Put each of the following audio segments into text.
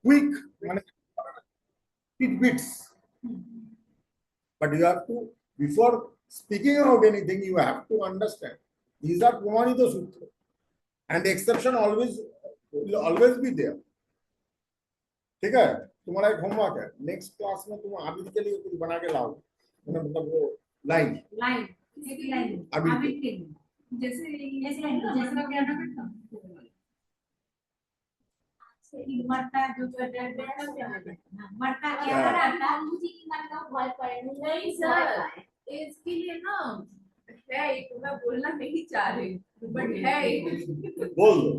quick মানে tidbits, but you have to, before speaking about anything, you have to understand these are Pramanita Sutra, and exception always will always be there. ठीक है? तुम्हारा एक homework है, next class में तुम आबिद के लिए कुछ बना के लाओ, मतलब वो लाइन एक लाइन आबिद के लिए, जैसे जैसा क्या ना करता मरता जो मरता क्या करता मुझे की मरता भय पड़े नहीं सर, इसके लिए ना है एक, मैं बोलना नहीं चाह रही बट है एक, बोल दो।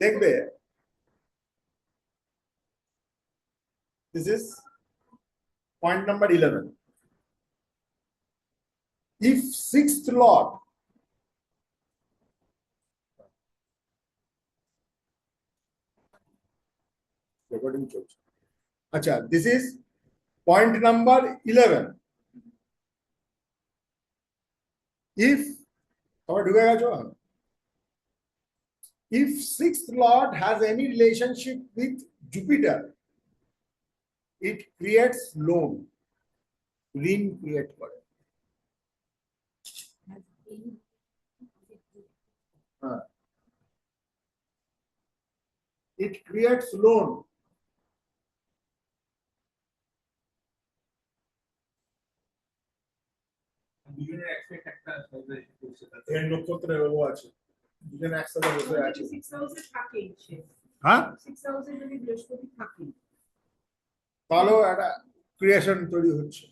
देखबे, this is point number 11. If sixth lord recording church. Acha, this is point number 11. If if sixth lord has any relationship with Jupiter, it creates loan, ঋণ ক্রিয়েট করে। It creates loan. দুজনের expect একটা সাইবারেশন করছে, এর নক্ষত্রে ও আছে, দুজনে একসাথে বসে আছে। 6000 থাকে হ্যাঁ, 6000 যদি বৃহস্পতি থাকে তাহলেও একটা ক্রিয়েশন তৈরি হচ্ছে,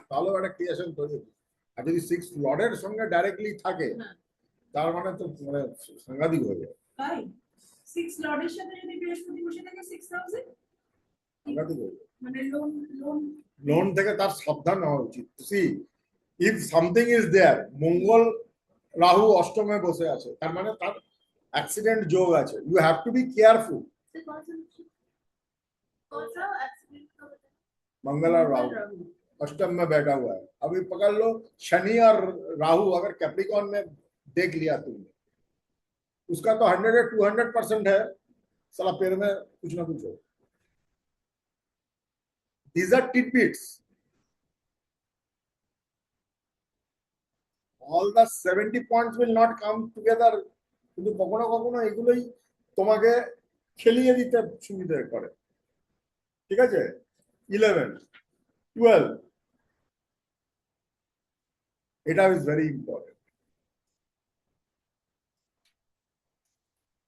তাহলেও একটা ক্রিয়েশন তৈরি হচ্ছে। আর যদি সিক্স লর্ডের সঙ্গে ডাইরেক্টলি থাকে তার মানে তো মানে সাংঘাতিক হয়ে যায়। তাই 6 লর্ডের সাথে যদি বৃহস্পতি বসে থাকে 6000 সাংঘাতিক হয়ে যায়। মানে লোন থেকে তার সাবধান হওয়া উচিত। See if something is there, Mangal Rahu অষ্টমে বসে আছে, তার মানে তার অ্যাক্সিডেন্ট যোগ আছে। You have to be careful. Mangal और राहु अष्टम में बैठा हुआ है। अभी पकड़ लो शनि और राहु अगर कैप्रिकॉन में देख लिया तुमने, उसका तो 100 या 200% है, साला पैर में कुछ ना कुछ हो। These are tidbits. All the 70 points will not come together, কিন্তু কখনো কখনো এগুলোই তোমাকে খেলিয়ে দিতে সুবিধা করে। ঠিক আছে? 11, 12, এটা ইজ ভেরি ইম্পর্টেন্ট।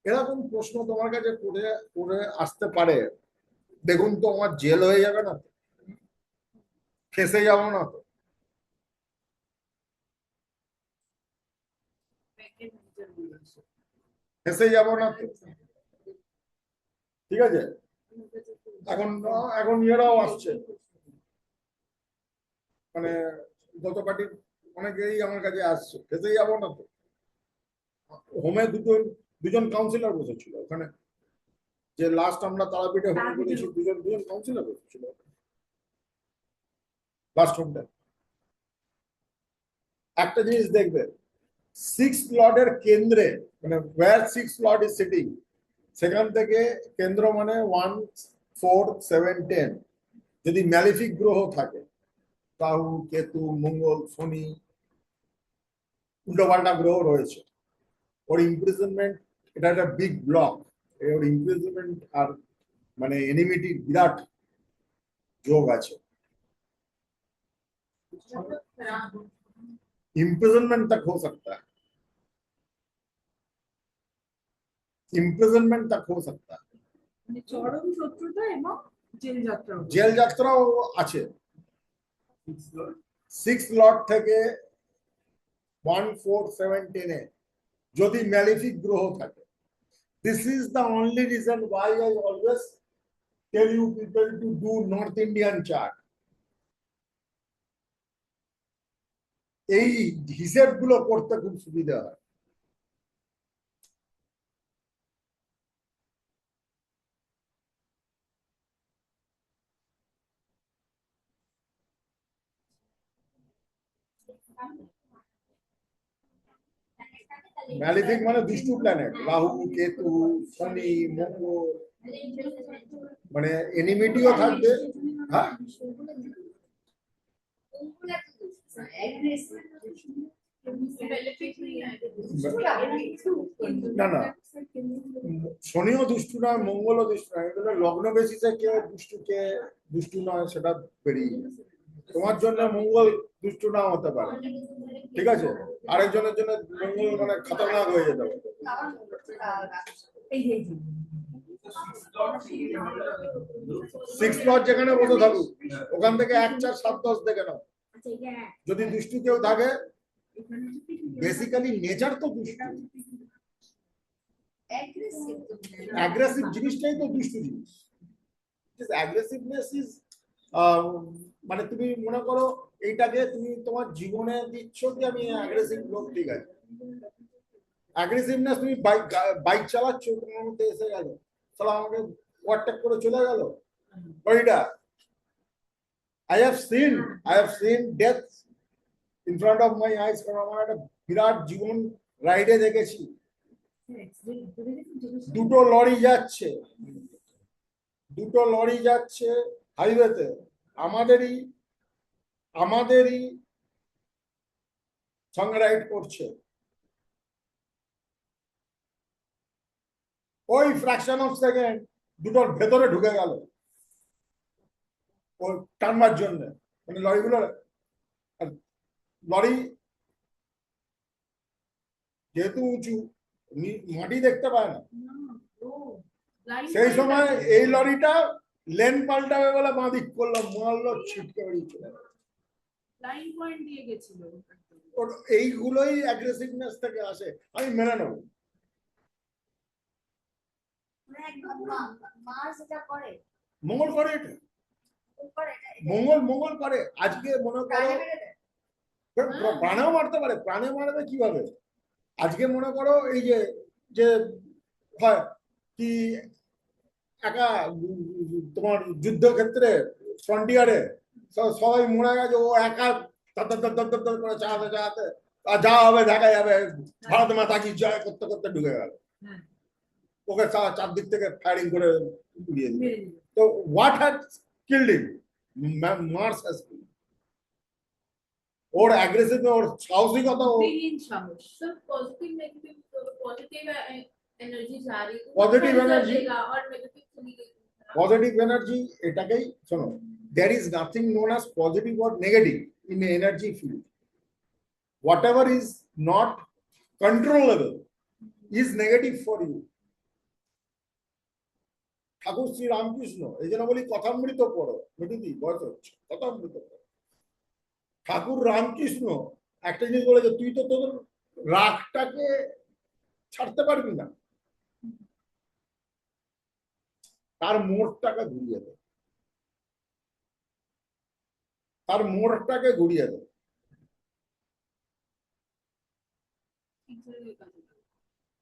এরকম প্রশ্ন তোমার কাছে করে করে আসতে পারে, দেখুন তো আমার জেল হয়ে যাবে না তো, ফেসে যাবো না তো? ফেসে যাবো না তো? ঠিক আছে, এখন এখন ইয়েরাও আসছে, মানে গত পার্টির অনেকেই আমার কাছে আসছে, ফেসে যাবো না তো? হোমে দুজন কাউন্সিলর বসেছিল ওখানে, যে লাস্ট আমরা তারাপীঠে হোম করেছি, দুজন কাউন্সিলর বসেছিল লাস্ট হোমটা। একটা জিনিস দেখবে, সিক্স লর্ডের কেন্দ্রে, মানে where six lord is sitting, সেখান থেকে কেন্দ্র মানে 1, 4, 7, 10 যদি ম্যালিফিক গ্রহ থাকে, রাহু, কেতু, মঙ্গল, শনি, উল্টোপাল্টা গ্রহ রয়েছে, ওর ইমপ্রিজনমেন্ট, এটা একটা বিগ ব্লক, ওর ইমপ্রিজনমেন্ट আর মানে এনিমিটি বিরাট যোগ আছে। इम्प्रिजनमेंट तक हो सकता है, इम्प्रिजनमेंट तक हो सकता है, মানে চরম শত্রুতা এবং জেল যাত্রাও আছে। 6 লর্ড থেকে 1, 4, 7, 10 এ যদি ম্যালিফিক গ্রহ থাকে, this is the only reason why I always tell you people to do north Indian chart. এই হিসেবগুলো করতে খুব সুবিধা হয়। ম্যালিফিক মানে দুষ্টু প্ল্যানেট, রাহু, কেতু, শনি, মঙ্গল, মানে এনিমিটিও থাকবে। হ্যাঁ, Malefic नहीं है। না না, শনিও দুষ্টু নয়, মঙ্গলও দুষ্টু নয়, এগুলো লগ্ন বেসিসে কে দুষ্টু কে দুষ্টু নয় সেটা বেরিয়ে যাবে। তোমার জন্য মঙ্গল দুষ্টু নাও হতে পারে, ঠিক আছে, আরেকজনের জন্য মঙ্গল মানে খতরনাক হয়ে যেতে পারে। সিক্স প্লট যেখানে বসে থাকুক ওখান থেকে 1, 4, 7, 10 দেখে নাও, যদি দুষ্টু কেউ থাকে, বেসিক্যালি নেচার তো দুষ্টু, অ্যাগ্রেসিভ জিনিসটাই তো দুষ্টু জিনিস। অ্যাগ্রেসিভনেস ইজ, মানে তুমি মনে করো এইটাকে তুমি তোমার জীবনে দিচ্ছ কি আমি অ্যাগ্রেসিভ লোক, ঠিক আছে, অ্যাগ্রেসিভনেস তুমি বাইক চালাচ্ছ, তোমার মধ্যে এসে গেল, তাহলে আমাকে ওভারটেক করে চলে গেল, ওইটা I have seen death in front of my eyes, কারণ আমার একটা বিরাট জীবন রাইডে দেখেছি, দুটো লরি যাচ্ছে হাইওয়েতে, আমাদেরই সঙ্গে রাইড করছে, ওই ফ্র্যাকশন অফ সেকেন্ড দুটোর ভেতরে ঢুকে গেল ও টানবার জন্য, মানে লরি যেহেতু উঁচু মাটি দেখতে পায় না, সেই সময় এই লরিটা লেন পাল্টাবে বলে বাঁ দিক করলো, মারলো, ছিটকে বেরিয়ে চলে গেল। লাইন পয়েন্ট দিয়ে গেছিল। এইগুলোই অ্যাগ্রেসিভনেস থেকে আসে, আমি মেনে নেবো। মঙ্গল করে এটা, মঙ্গল করে। আজকে মনে করো প্রাণেও মারতে পারে, প্রাণে মারবে কিভাবে, আজকে মনে করো এই যে হয় কি একা তোমার যুদ্ধক্ষেত্রে ফ্রন্টিয়ারে সবাই মরে গেছে, ও একা করে চালাতে আর যা হবে দেখা যাবে, ভারত মাতা কি জয় করতে করতে ঢুকে গেল, ওকে চারদিক থেকে ফায়ারিং করে উড়িয়ে দিল। তো what had killed him? Mars has killed. ওর অ্যাগ্রেসিভ, ওর সাহসিকতা, পজিটিভ এনার্জি, এটাকেই শোনো, there is nothing known as positive or negative in the energy field. Whatever is not controllable is negative for you. ঠাকুর শ্রী রামকৃষ্ণ, এই জন্য বলি কথামৃত পড়ো, মিটিদি বয়স হচ্ছে, কথামৃত পড়ো। ঠাকুর রামকৃষ্ণ একটা জিনিস বলেছে, তুই তো তোর রাগটাকে ছাড়তে পারবি না, তার মোড়টাকে ঘুরিয়ে দেয়, তার মোড়টাকে ঘুরিয়ে দেয়।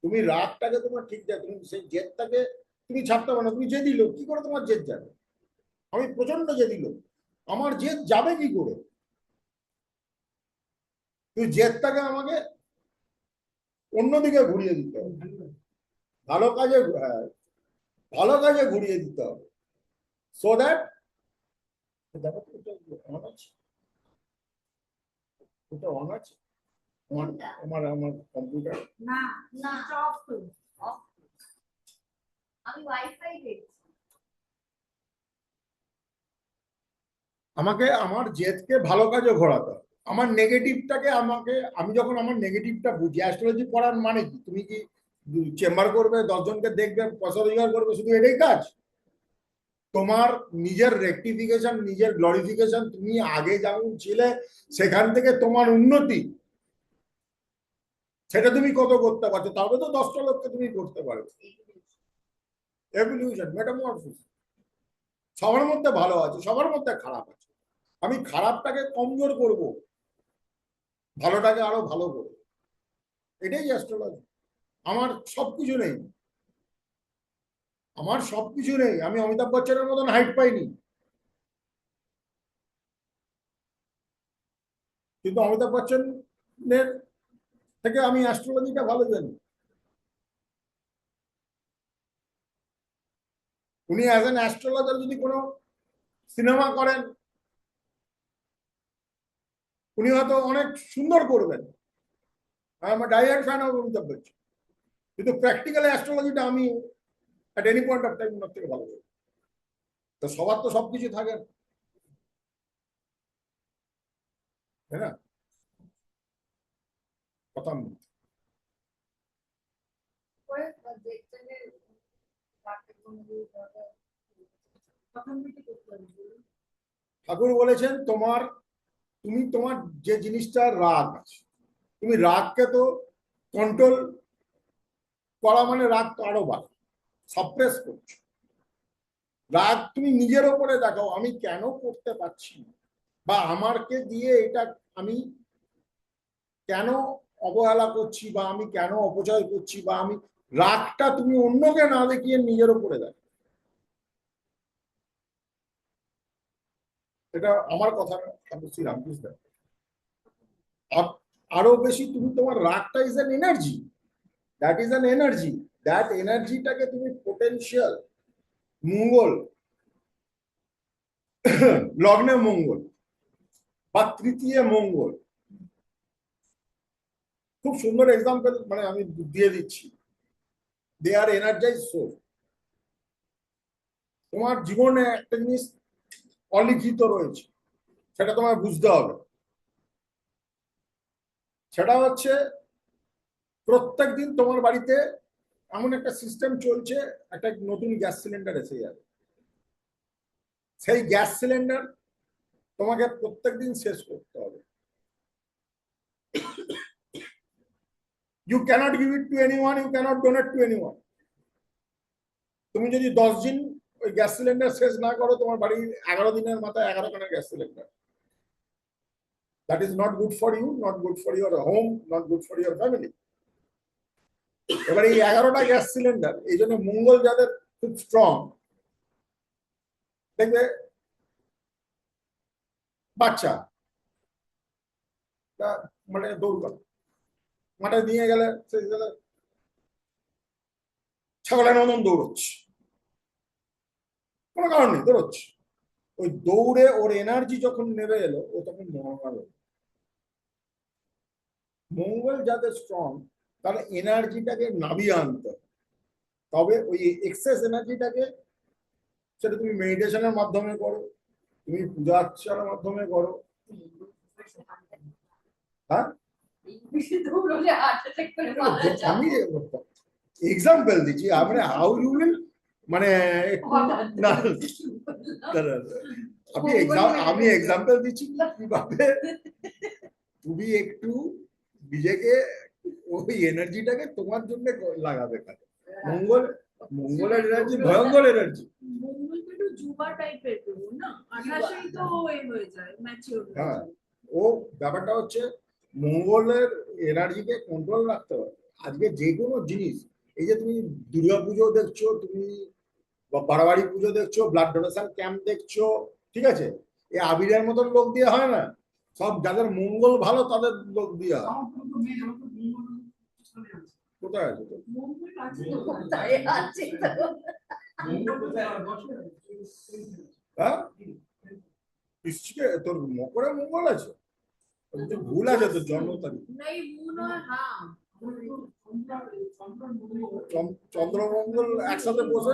তুমি রাগটাকে তোমার ঠিক যায়, তুমি সেই জেদটাকে তুমি ছাড়তে পারো না, তুমি জেদি লোক, কি করে তোমার জেদ যাবে? আমি প্রচন্ড জেদি লোক, আমার জেদ যাবে কি করে? তুই জেদটাকে আমাকে অন্যদিকে ঘুরিয়ে দিতে হবে, ভালো কাজে ঘুরিয়ে দিতে হবে, সো দ্যাট অন আছে আমার কম্পিউটার, আমাকে আমার জেদকে ভালো কাজে ঘোরাতে হবে, আমার নেগেটিভটাকে আমি যখন আমার নেগেটিভটা বুঝি, অ্যাস্ট্রোলজি পড়ার মানে কি, তুমি কি চেম্বার করবে, 10 জনকে দেখবে, পয়সা রোজগার করবে, শুধু এটাই কাজ? তোমার নিজের রেকটিফিকেশন, নিজের গ্লোরিফিকেশন, তুমি আগে যেমন ছিলে সেখান থেকে তোমার উন্নতি, সেটা তুমি কত করতে পারছো, তবে তো 10টা লোককে তুমি করতে পারবে। এভলিউশন, মেটামরফিস, সবার মধ্যে ভালো আছে, সবার মধ্যে খারাপ আছে, আমি খারাপটাকে কমজোর করব, ভালোটাকে আরো ভালো করবো, এটাই অ্যাস্ট্রোলজি। আমার সবকিছু নেই, আমি অমিতাভ বচ্চনের মতন হাইট পাইনি, কিন্তু অমিতাভ বচ্চনের থেকে আমি অ্যাস্ট্রোলজিটা ভালো জানি। উনি অ্যাজ অ্যান অ্যাস্ট্রোলজার যদি কোনো সিনেমা করেন, উনি হয়তো অনেক সুন্দর করবেন। I am direct fan of Amitabh Bachchan, কিন্তু প্র্যাকটিক্যাল অ্যাস্ট্রোলজিটা আমি at any point of time ওনার থেকে ভালো করি। তো সবার তো সবকিছু থাকে না, তাই না? কথা নেই। ঠাকুর বলেছেন তুমি তোমার যে জিনিসটা রাগ আছে, তুমি রাগকে তো কন্ট্রোল করা মানে রাগ তো আরো বাড়ে, সাপ্রেস করছো। রাগ তুমি নিজের ওপরে দেখাও, আমি কেন করতে পারছি না, বা আমারকে দিয়ে এটা আমি কেন অবহেলা করছি, বা আমি কেন অপচয় করছি, বা আমি রাগটা তুমি অন্যকে না দেখিয়ে নিজের ওপরে দেখো। এটা আমার কথা না, শ্রী রামকৃষ্ণ। আরো বেশি তুমি তোমার রাগটা is an energy, that is an energy, that এনার্জিটাকে তুমি পোটেনশিয়াল মঙ্গল লগ্নে মঙ্গল বা তৃতীয় মঙ্গল, খুব সুন্দর এক্সাম্পল মানে আমি দিয়ে দিচ্ছি, দে আর এনার্জাইজ সোল। তোমার জীবনে একটা জিনিস অলিখিত রয়েছে, সেটা তোমার বুঝতে হবে। সেটা হচ্ছে প্রত্যেকদিন তোমার বাড়িতে এমন একটা সিস্টেম চলছে, একটা নতুন গ্যাস সিলিন্ডার এসে যাবে। সেই গ্যাস সিলিন্ডার তোমাকে প্রত্যেকদিন শেষ করতে হবে। You cannot give it to anyone, you cannot donate to anyone. তুমি যদি 10 দিন ওই গ্যাস সিলিন্ডার শেষ না করো, তোমার বাড়ির 11 দিনের মাথায় 11 খানা gas cylinder. That is not good for you, not good for your home, not good for your family. এবার এই 11টা গ্যাস সিলিন্ডার, এই জন্য মঙ্গল যাদের খুব স্ট্রং, দেখবে বাচ্চা মানে দৌড় মাঠে নিয়ে গেলে ছাগলের মতন দৌড়চ্ছে, কোনো কারণ নেই দৌড়চ্ছে। ওই দৌড়ে ওর এনার্জি যখন নেমে এলো, ও তখন নর্মাল। মঙ্গল যাদের স্ট্রং, তাহলে এনার্জিটাকে নামিয়ে আনতে, তবে ওই এক্সেস এনার্জিটাকে, সেটা তুমি মেডিটেশনের মাধ্যমে করো, তুমি পূজা অর্চনার মাধ্যমে করো। হ্যাঁ, আমি এক্সাম্পল দিচ্ছি, আমি হাউ ইউ উইল মানে না, আমি এক্সাম্পল দিচ্ছি কিভাবে তুমি একটু নিজেকে ওই এনার্জিটাকে তোমার জন্য লাগাবে কাজে। মঙ্গলের এনার্জি ভয়ঙ্কর এনার্জি। হ্যাঁ, ও ব্যাপারটা হচ্ছে মঙ্গলের এনার্জিকে কন্ট্রোল রাখতে হবে। আজকে যে কোনো জিনিস, এই যে তুমি দুর্গা পুজো দেখছো, তুমি বাড়াবাড়ি পুজো দেখছো, ব্লাড ডোনেশন ক্যাম্প দেখছো, ঠিক আছে, এই আবিরের মতন লোক দিয়ে হয় না, সব যাদের মঙ্গল ভালো তাদের লোক দিয়ে হয়। কোথায় আছে তো? হ্যাঁ, বৃশ্চিকে তোর মকরে মঙ্গল আছে, ভুল আছে তোর জন্ম তারিখ। চন্দ্রমঙ্গল একসাথে বসে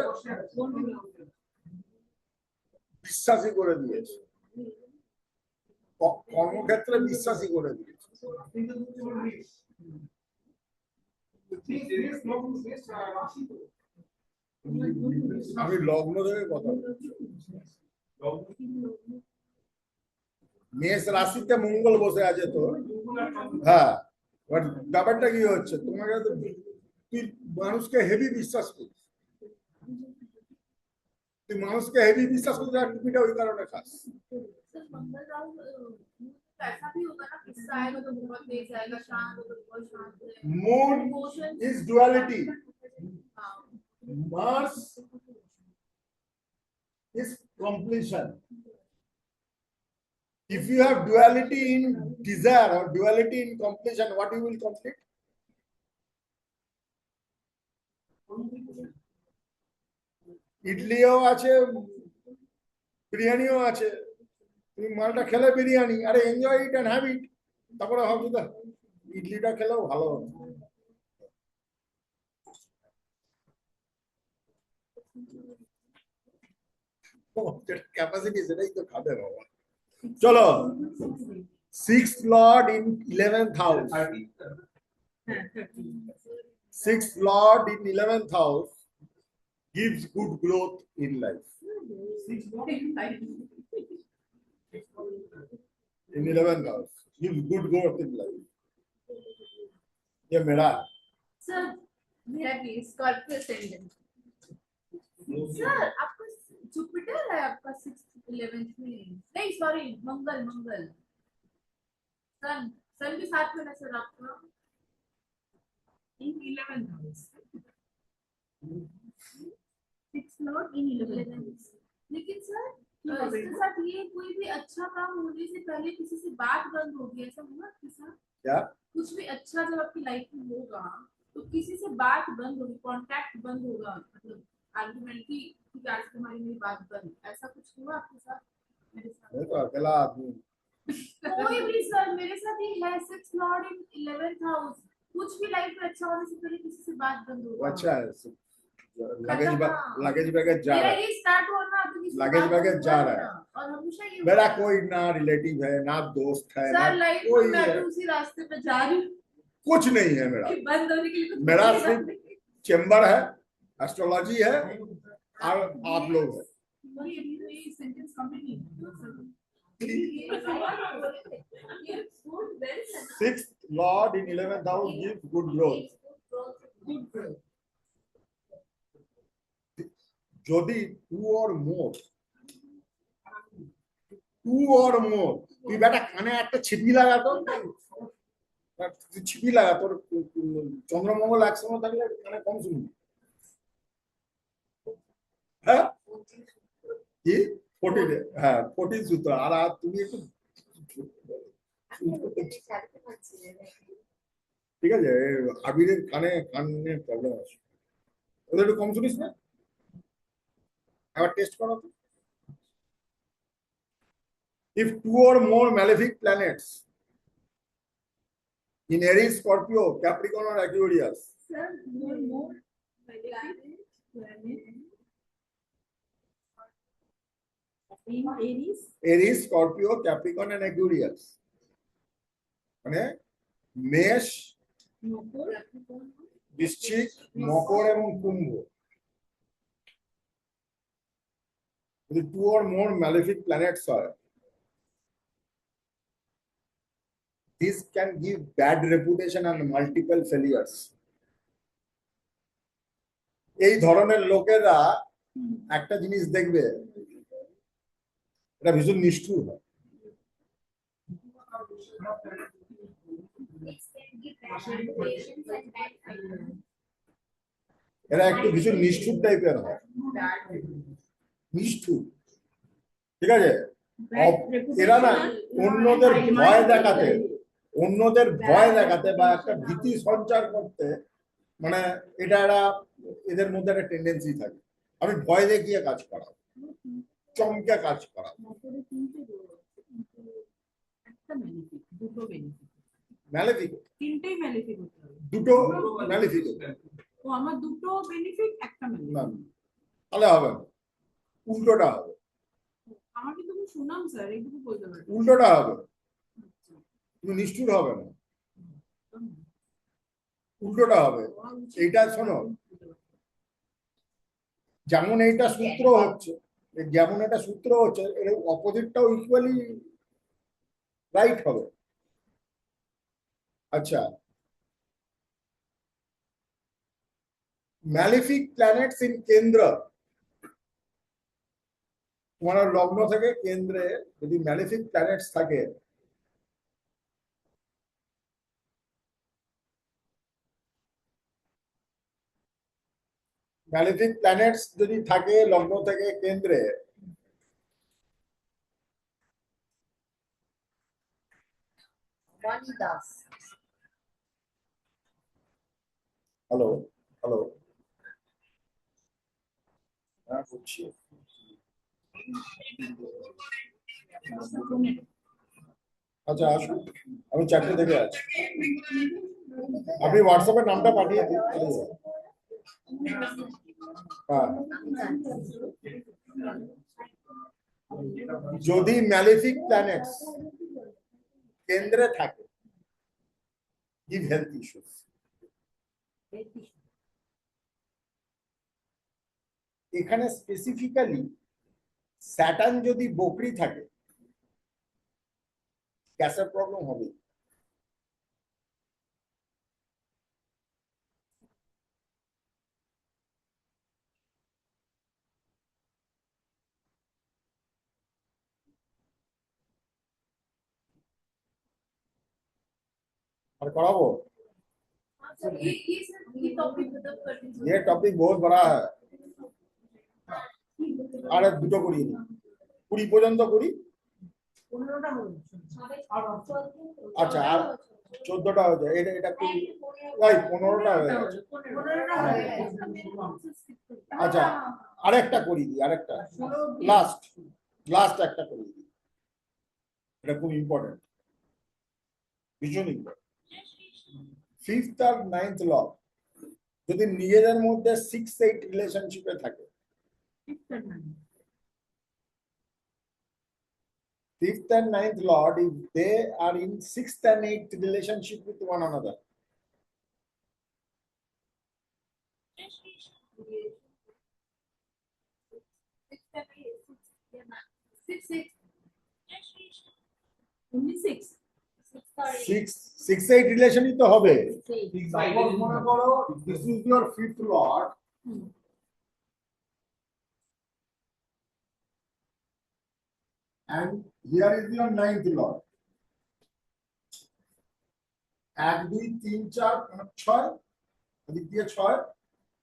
বিশ্বাসী করে দিয়েছে, কর্মক্ষেত্রে বিশ্বাসী করে দিয়েছে। আমি লগ্ন থেকে কথা বলছি, মেষ রাশিতে মঙ্গল বসে আছে তো। হ্যাঁ, ব্যাপারটা কি হচ্ছে, তোমাকে তো তুই মানুষকে হেভি বিশ্বাস করিস, তুই মানুষকে হেভি বিশ্বাস করিস, আর টুপিটা ওই কারণে খাস। Moon is duality. Mars is completion. If you have duality in desire or duality in completion, what you will complete? ইডলিও আছে, বিরিয়ানিও আছে। তুমি মালটা খেলে বিরিয়ানি, আরে enjoy it and have it, তারপরে হবে তো ইডলিটা খেলেও ভালো হতো। ক্যাপাসিটি সেটাই তো খাবে বাবা। চলো, 6th lord in 11th house, 6th lord in 11th house gives good growth in life. In 11th house gives good growth in life. ये मेरा सर मेरा भी स्कॉर्पियो ascendant। सर आपका जुपिटर है आपका 6th 11th में, नहीं सॉरी मंगल मंगल, सन सन भी साथ में है सर आपका इन 11th हाउस, 6th लॉर्ड इन 11th। लेकिन सर इसके साथ ये कोई भी अच्छा काम होने से पहले किसी से बात बंद होगी, ऐसा हुआ आपके साथ? क्या कुछ भी अच्छा जब आपकी लाइफ में होगा तो किसी से बात बंद होगी, कांटेक्ट बंद होगा, मतलब आर्गुमेंट की कि आज तुम्हारी मेरी बात बंद, ऐसा कुछ हुआ आपके साथ? मेरे साथ मैं तो अकेला आदमी। कोई भी सर मेरे साथ ही है 6th लॉर्ड इन 11th हाउस, कुछ भी लाइफ में अच्छा होने से पहले किसी से बात बंद वो होगा। अच्छा है। लगेज खतरनाक। लगेज बैगेज जा मेरा रहा है, ये स्टार्ट हुआ ना तो किसी से लगेज बात बैगेज बंद जा हुआ रहा है। ना, और हमेशा ये मेरा हुआ। कोई ना रिलेटिव है ना दोस्त है ना सर लाइफ कोई में मैं है, भी उसी रास्ते पे जा रही हूँ कुछ नहीं है मेरा। कि बंद होने के लिए कुछ मेरा नहीं सिर्फ है। चेम्बर है, एस्ट्रोलॉजी है, और आप लोग हैं। ये सेंटेंस कंप्लीट नहीं ये food well 6th lord in 11th house gives good growth. যদি টু অর মোর তুই বেটা কানে একটা ছিপি লাগাতো, ছিপি লাগা তোর, চন্দ্রমঙ্গল একসঙ্গে থাকলে কানে কম শুনবি। হ্যাঁ কি 14, হ্যাঁ 14 সূত্র। আর তুমি একটু ঠিক আছে, আবিরের কানে প্রবলেম আছে, ওদের একটু কম শুনিস না, আবার টেস্ট করো তো। If 2 or more malefic planets in Aries, Scorpio, Capricorn or Aquarius, sir more in Aries, Scorpio, Capricorn and Aquarius, মানে মেষ, বৃশ্চিক, মকর এবং কুম্ভ, যদি 2 or more malefic planets হয়, this can give bad reputation and multiple failures. এই ধরনের লোকেরা একটা জিনিস দেখবে, এটা ভীষণ নিষ্ঠুর হয়। এরা একটু ভীষণ নিষ্ঠুর টাইপের হয়, নিষ্ঠুর, ঠিক আছে। এরা না অন্যদের ভয় দেখাতে বা একটা ভীতি সঞ্চার করতে, মানে এটা এদের মধ্যে একটা টেন্ডেন্সি থাকে, আমি ভয় দেখিয়ে কাজ করা, চমকে কাজ করা। ম্যালেফিক তিনটেই ম্যালেফিক হতে হবে। দুটো ম্যালেফিক ও আমার দুটো বেনিফিট একটা ম্যালেফিক। না, তাহলে হবে না, উল্টোটা হবে। আমার কিন্তু খুব সুনাম স্যার, এইটুকু বলতে পারি। উল্টোটা হবে, তুমি নিষ্ঠুর হবে না, উল্টোটা হবে। এইটা শোনো, যেমন এইটা সূত্র হচ্ছে, এর অপোজিটটাও ইকুয়ালি রাইট হবে। আচ্ছা, ম্যালিফিক প্ল্যানেটস ইন কেন্দ্র, তোমার লগ্ন থেকে কেন্দ্রে যদি ম্যালিফিক প্ল্যানেটস থাকে, ম্যালিফিক প্ল্যানেটস যদি থাকে লগ্ন থেকে কেন্দ্রে, হ্যালো হ্যালো হ্যাঁ বুঝছি। আচ্ছা আসুন, আমি 4টে থেকে আছি। আপনি হোয়াটসঅ্যাপে নামটা পাঠিয়ে দিন, চলে যাবে। হ্যাঁ, যদি ম্যালেফিক প্ল্যানেটস কেন্দ্রে থাকে, give health issues. এখানে স্পেসিফিক্যালি স্যাটার্ন যদি বকরি থাকে, গ্যাসের প্রবলেম হবে। और कराबो, अच्छा, ये टॉपिक खत्म कर दीजिए। ये टॉपिक बहुत बड़ा है। আরে দুটো করি, 20 পর্যন্ত করি। 15টা হলো। আচ্ছা, আর 14টা হয়ে যায়, এটা এটা করি, ভাই 15টা হয়ে গেছে। 15টা হয়ে গেছে। আচ্ছা, আরেকটা করি দিই, আরেকটা লাস্ট লাস্ট একটা করি দিই, এটা খুব ইম্পর্টেন্ট, ভীষণ ইম্পর্টেন্ট। 5th আর 9th ল যদি নিজেদের মধ্যে 6-8 রিলেশনশিপে থাকে, 5th and 9th lord, if they are in 6th and 8th relationship with one another, Only 6. 6-8 রিলেশনই তো হবে। Six Suppose মনে করো this is your 5th lord and here is your 9th lord, 1 2 3 4 5 6, এদিক দিয়ে 6,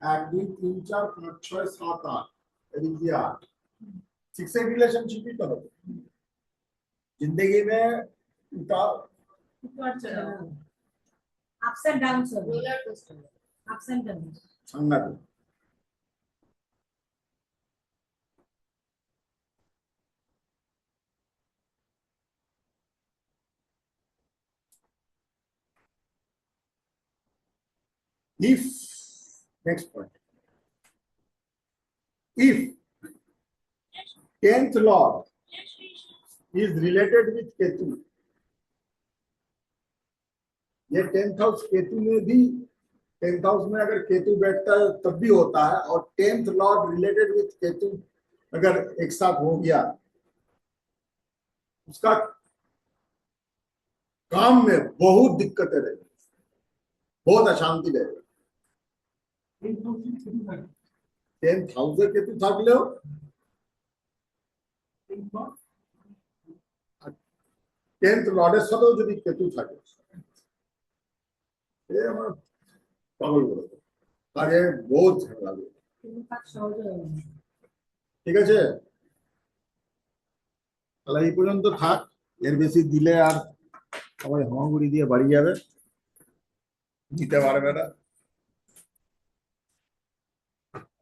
1 2 3 4 5 6 7 8, এদিক দিয়ে 8, 6-8 রিলেশনশিপই তো হবে। जिंदगी में उतार Ups and downs. Roller coaster. Ups and downs. संगत if next point, if 10th lord is related with Ketu, ये 10th हाउस केतु में भी, 10th हाउस में अगर केतु बैठता है तब भी होता है, और 10th Lord related with Ketu अगर एक साथ हो गया, उसका काम में बहुत दिक्कतें रहेगी, बहुत अशांति रहेगी। 10th हाउस केतु থাকলেও 10th লর্ডের সাথেও যদি কেতু থাকে, এ আমার পাগল করে দেবে, আগে বহুত ঝামেলা হবে। ঠিক আছে, তাহলে এই পর্যন্ত থাক, এর বেশি দিলে আর সবাই হামাগুড়ি দিয়ে বাড়ি যাবে, দিতে পারবে না।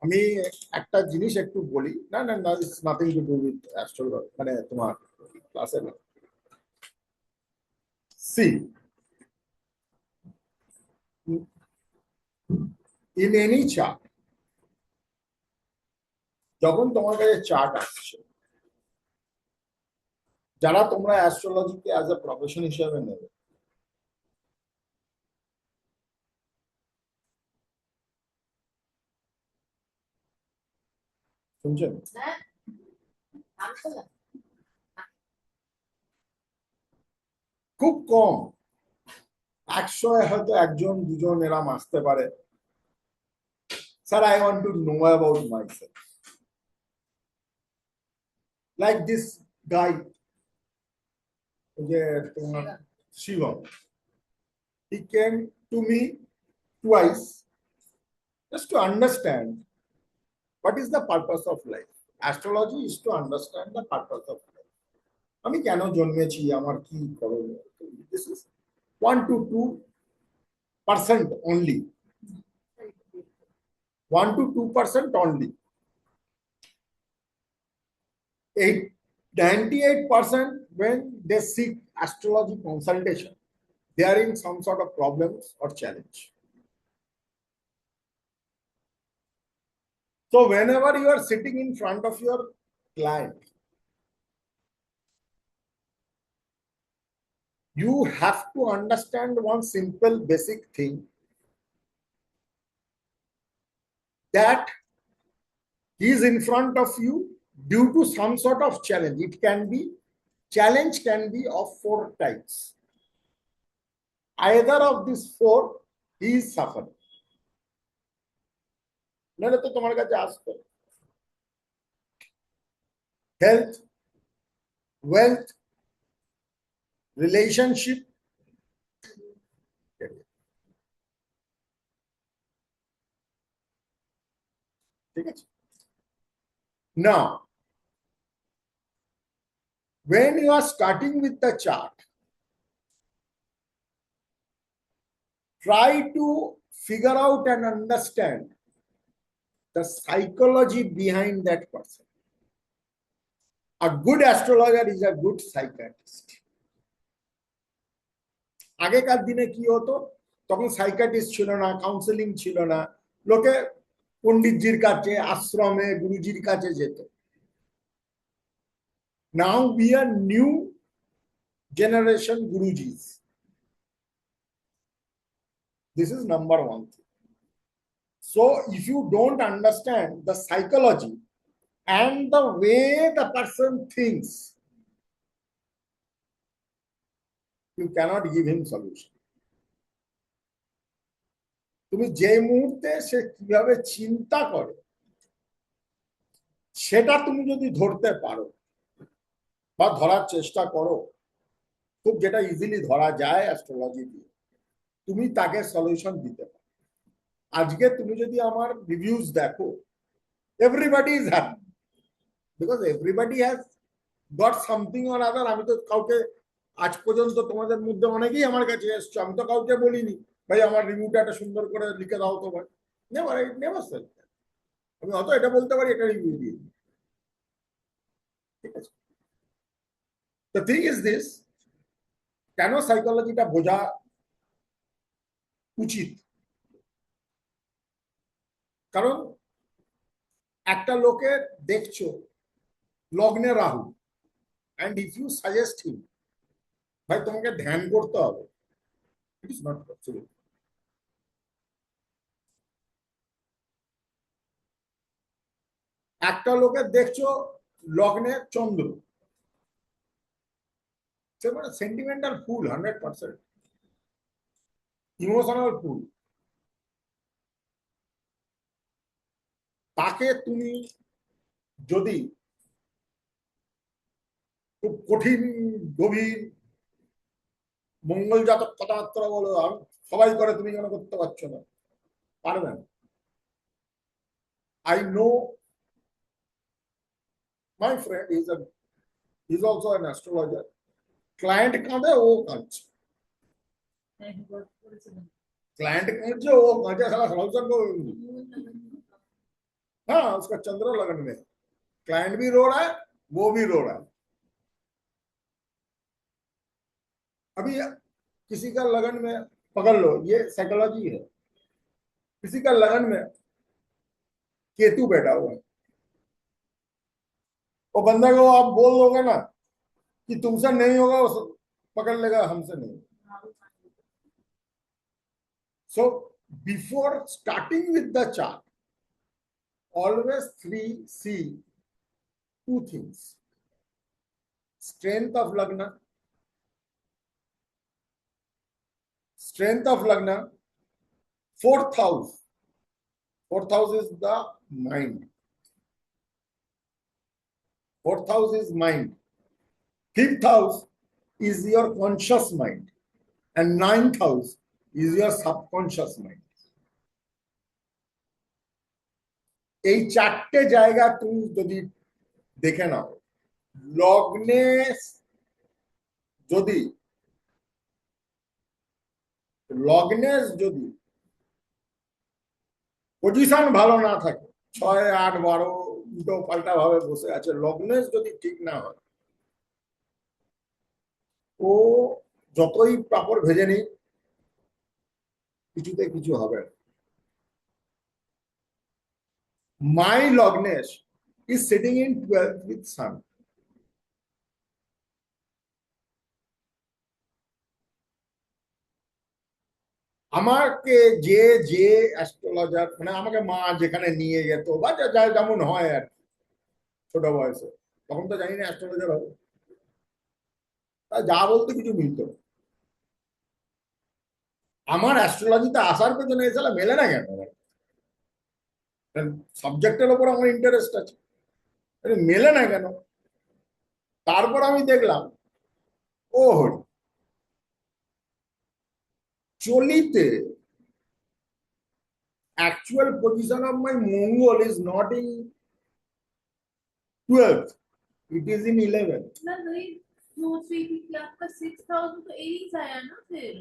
আমি একটা জিনিস একটু বলি, না না না, it's nothing to do with astrology, মানে তোমার ক্লাসে না। সি ইন এনি চার্ট, যখন তোমার কাছে চার্ট আসছে, যারা তোমরা অ্যাস্ট্রোলজিকে অ্যাজ এ প্রফেশন হিসেবে নেবে, শুনছেন? খুব কম, 100-এ হয়তো 1জন 2জন এরম আসতে পারে, sir I want to know about myself, like this guy, যে তোমার Shivam, he came to me twice just to understand what is the purpose of life. Astrology is to understand the purpose of life. আমি কেন জন্মেছি, আমার কি করণীয়, this is 1 to 2% only, 1 to 2% only. 98% when they seek astrology consultation, they are in some sort of problems or challenge. So whenever you are sitting in front of your client, you have to understand one simple basic thing, that he is in front of you due to some sort of challenge. It can be, challenge can be of 4 types. Either of these 4, he is suffering. নাহলে তো তোমার কাছে আসবে health, wealth, relationship, ঠিক আছে? Now, when you are starting with the chart, try to figure out and understand the psychology behind that person. A good astrologer is a good psychiatrist. আগেকার দিনে কি হতো, তখন সাইকিয়াট্রিস্ট ছিল না, কাউন্সেলিং ছিল না, লোকে পণ্ডিতজির কাছে, আশ্রমে, গুরুজির কাছে যেত। Now we are new generation gurujis. This is number 1 thing. So if you don't understand the psychology and the way the person thinks, you cannot give him solution. তুমি যে মুহূর্তে সে কিভাবে চিন্তা করে সেটা তুমি যদি ধরতে পারো বা ধরার চেষ্টা করো, খুব যেটা ইজিলি ধরা যায় অ্যাস্ট্রোলজি দিয়ে, তুমি তাকে সলিউশন দিতে পারো। আজকে তুমি যদি আমার রিভিউজ দেখো, everybody is happy because everybody has got something or other. আমি তো কাউকে আজ পর্যন্ত, তোমাদের মধ্যে অনেকেই আমার কাছে এসছো, আমি তো কাউকে বলিনি ভাই আমার রিভিউটা একটা সুন্দর করে লিখে দাও তো ভাই, never, I never said that. আমি হয়তো এটা বলতে পারি একটা রিভিউ দিয়ে, ঠিক আছে? দ্য থিং ইজ দিস, কেন সাইকোলজিটা বোঝা উচিত? কারণ একটা লোকের দেখছো লগ্নে Rahu, and if you suggest him ভাই তোমাকে ধ্যান করতে হবে, it is not possible. একটা লোকের দেখছো লগ্নে চন্দ্র, সে মানে সেন্টিমেন্টাল ফুল, 100% ইমোশনাল ফুল, তাকে তুমি যদি খুব কঠিন গভীর মঙ্গল জাতক কথাবার্তা বলো, সবাই করে, তুমি কেন করতে পারছো না? পারবে না। I know my friend is also an astrologer. Client কাঁদে, ও কাঁদছে, क्लाइंट कांचे, वो कांचे, साला सलूशन को, हाँ उसका चंद्र लगन में, क्लाइंट भी रो रहा है, वो भी रो रहा है। अभी किसी का लगन में, पकड़ लो, ये साइकोलॉजी है, किसी का लगन में केतु बैठा हुआ है, वो बंदा को आप बोल दोगे ना कि तुमसे नहीं होगा, वो पकड़ लेगा, हमसे नहीं। So before starting with the chart, always see 2 things: strength of lagna, fourth house is the mind, fourth house is mind, fifth house is your conscious mind, and ninth house is your subconscious mind. এই 4টে জায়গা তুমি যদি দেখে নাও, লগ্নে যদি position ভালো না থাকে, 6, 8, 12 উল্টো পাল্টা ভাবে বসে আছে, লগ্নেশ যদি ঠিক না হয়, ও যতই পাপড় ভেজে নি কিছুতে কিছু হবে না। My Lognesh is sitting in 12th with Sun. আমাকে যে যে অ্যাস্ট্রোলজার মানে আমাকে মা যেখানে নিয়ে যেত বা যা যেমন হয় আর কি, ছোট বয়সে, তখন তো জানি না অ্যাস্ট্রোলজার হবে, তা যা বলতে কিছু মিলত না। আমার অ্যাস্ট্রোলজিতে আসার পেছনে এসে মেলে না কেন, সাবজেক্টের ওপর আমার ইন্টারেস্ট আছে, মেলে না কেন? তারপর আমি দেখলাম ও হরি, চলিতে actual position of my Mongol is not in 12th, it is in 11th. ना वही सोच रही थी कि आपका 6000 तो एरीज आया ना फिर।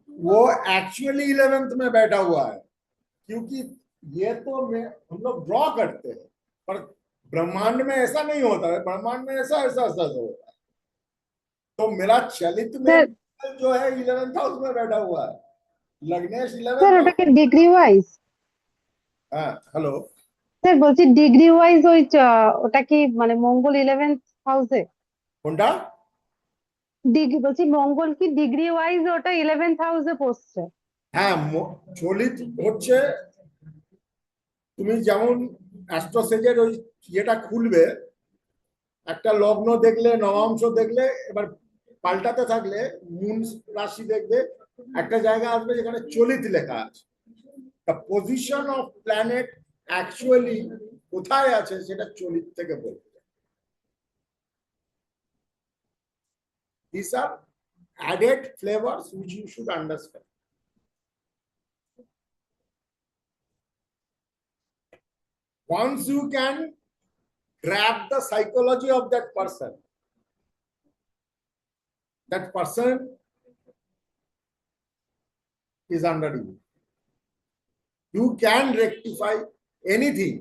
वो एक्चुअली 11th में बैठा हुआ है, क्योंकि ये तो मैं हम लोग ड्रॉ करते हैं, पर ब्रह्मांड में ऐसा नहीं होता है, ब्रह्मांड में ऐसा ऐसा ऐसा होता है। तो मेरा चलित में जो है 11th हाउस में बैठा हुआ है, लग्नेश স্যার 11th। ওটাকে ডিগ্রি ওয়াইজ, हाँ हेलो, স্যার বলছি ডিগ্রি ওয়াইজ ওটা কি মানে মঙ্গল 11th হাউসে? কোনটা? ডিগ্রি বলছি মঙ্গল কি ডিগ্রি ওয়াইজ ওটা 11th হাউসে পড়ছে? হ্যাঁ চলিত হচ্ছে, তুমি যেমন অ্যাস্ট্রোসেজের ওই ইয়েটা খুলবে, একটা লগ্ন দেখলে, নবাংশ দেখলে, এবার পাল্টাতে থাকলে মুন রাশি দেখবে, একটা জায়গা আসবে যেখানে চলিত লেখা আছে। The position of planet actually কোথায় আছে সেটা চলিত থেকে বলবে। These are added flavors which you should understand. Once you can grab the psychology of that person is under you. You can rectify anything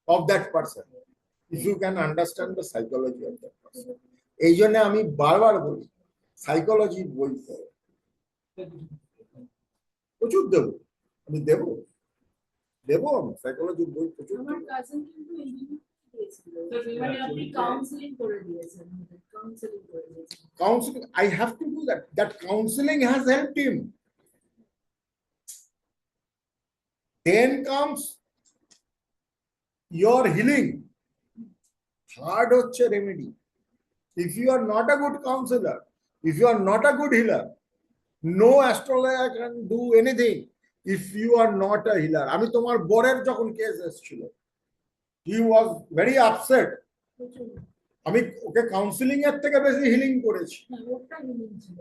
of that person if you can understand the psychology of that person. এই জন্য আমি বারবার বলি psychology বই পড়ো, প্রচুর দেবো, আমি দেবো আমি সাইকোলজি বই প্রচুর আমার দেবো। কাজিন কিন্তু ইঞ্জিনিয়ারিং দিয়েছিল, মানে আপনি কাউন্সেলিং করে দিয়েছেন, কাউন্সেলিং করে দিয়েছেন। Counseling, I have to do that. That counseling has helped him. Then comes your healing. Third হচ্ছে remedy. If you are not a good counselor, if you are not a good healer, no astrologer can do anything if you are not a healer. আমি তোমার বরের যখন case এসেছিল, he was very upset. আমি ওকে counselling এর থেকে বেশি healing করেছি। ওটা healing ছিল।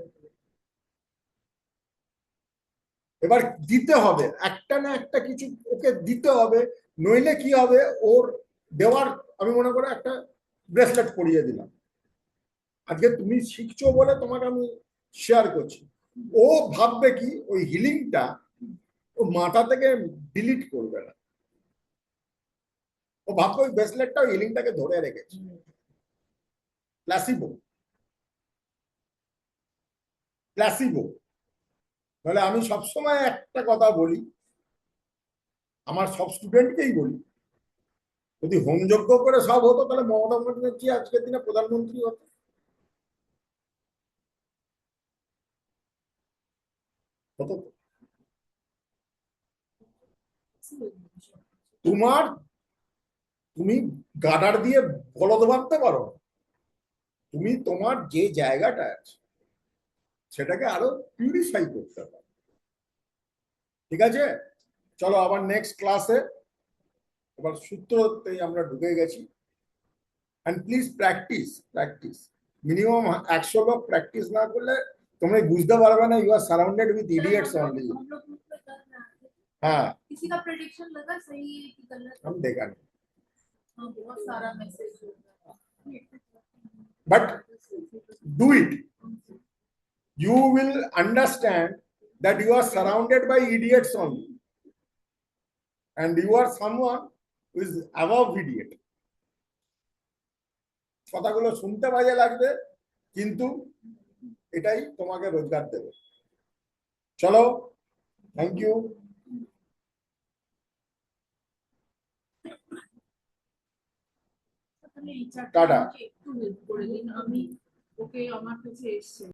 এবার দিতে হবে, একটা না একটা কিছু ওকে দিতে হবে, নইলে কি হবে, ওর দেওয়ার আমি মনে করে একটা ব্রেসলেট পরিয়ে দিলাম, আজকে তুমি শিখছো বলে তোমাকে আমি শেয়ার করছি। ও ভাববে কি ওই হিলিংটা ও মাথা থেকে ডিলিট করবে না, ও ভাববে ওই ব্রেসলেটটা ওই হিলিংটাকে ধরে রেখেছে। Placebo, placebo. তাহলে আমি সবসময় একটা কথা বলি, আমার সব স্টুডেন্টকেই বলি, যদি হোমযজ্ঞ করে সব হতো তাহলে মমতা ব্যানার্জি আজকের দিনে প্রধানমন্ত্রী হতো। হতো তো। তুমি গাডার দিয়ে বলদ বাঁধতে পারো, তুমি তোমার যে জায়গাটা আছে সেটাকে আরো পিউরিফাই করতে পারো। ঠিক আছে, চলো আবার নেক্সট ক্লাসে, এবার সূত্রতেই আমরা ঢুকে গেছি। এন্ড প্লিজ প্র্যাকটিস মিনিমাম 100 লোক প্র্যাকটিস না করলে তোমরা বুঝতে পারবে না, you are surrounded with idiots only. हम लोग उसमें करना है। हाँ, किसी का प्रेडिक्शन लगा सही है कि गलत? हम देखा नहीं, हाँ, बहुत सारा message but do it. You will understand that you are surrounded by idiots only, and you are someone is above idiot. কথাগুলো শুনতে বাজে লাগবে, কিন্তু এটাই তোমাকে রোজগার দেবে। চলো, থ্যাংক ইউ। তাহলে এই চারটা টাটা। আমাকে একটু হেল্প করে দিন, আমি ওকে আমার কাছে এসছে।